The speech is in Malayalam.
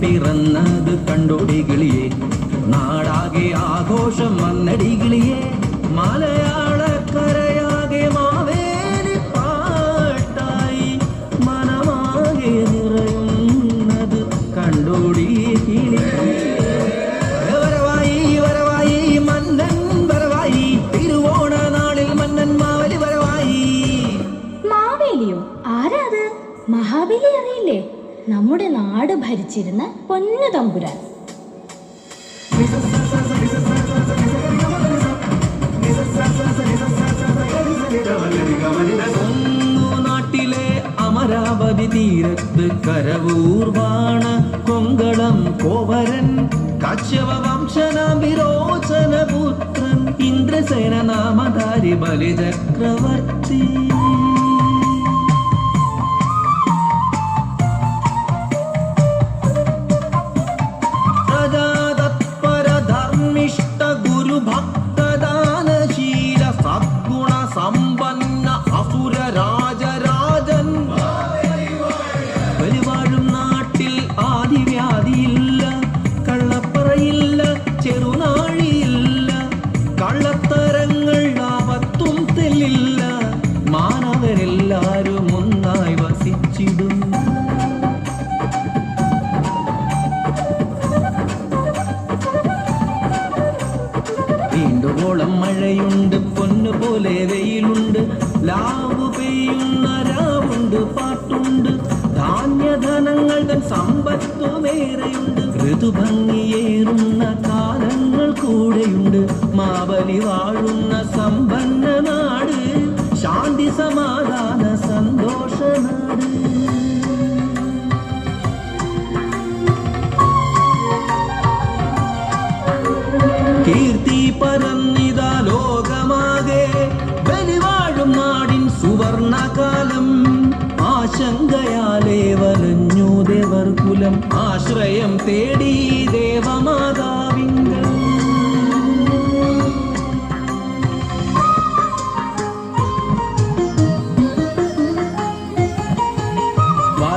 പിറന്നത് കണ്ടോടികിളിയെ നാടാകെ ആഘോഷം വന്നടികിളിയെ മലയാളക്കരയാകെ മാവേലി പാട്ടായി മനമാകെ നിറയുന്നത് കണ്ടോടി കിളിയെ വരവായി വരവായി മന്നൻ വരവായി തിരുവോണ നാളിൽ മന്നൻ മാവേലി വരവായി. മാവേലിയോ? ആരാത്? മഹാബലി അറിയില്ലേ? നമ്മുടെ നാട് ഭരിച്ചിരുന്ന പൊന്നു തമ്പുരാൻ. നാട്ടിലെ അമരാവതി തീരത്ത് കരവൂർവാണ കൊങ്കളം കോവരൻ കാശ്യപ വംശനാം വിരോചനപുത്രൻ ഇന്ദ്രസേന നാമധാരി ബലിചക്രവർത്തി. ഭക്തദാനശീല സദ്ഗുണ സമ്പന്ന അസുര രാജരാജൻ വലിവാഴും നാട്ടിൽ ആദിവ്യാധിയില്ല, കള്ളപ്പറയില്ല, ചെറുനാഴിയില്ല, കള്ളത്തരങ്ങൾ ആപത്തും തെല്ലില്ല, മാനവരെല്ലാരും ഒന്നായി വസിച്ചിടും. വീണ്ടുവോളം മഴയുണ്ട്, പൊന്നുപോലെ വെയിലുണ്ട്, ലാവ് പെയ്യുന്ന രാവുണ്ട്, പാട്ടുണ്ട്, ധാന്യധനങ്ങൾ തൻ സമ്പത്തുമേറെയുണ്ട്, ഋതുഭംഗിയേറുന്ന കാലങ്ങൾ കൂടെയുണ്ട്, മാവലി വാഴുന്ന സമ്പന്ന നാട്, ശാന്തി സമാധാന സന്തോഷ നാട്. കീർത്തി പരന്നിതാ ലോകമാകെ ബലിവാഴും നാടിൻ സുവർണകാലം, ആശങ്കയാലേ വലഞ്ഞു ദേവർകുലം, ആശ്രയം തേടി ദേവമാതാ.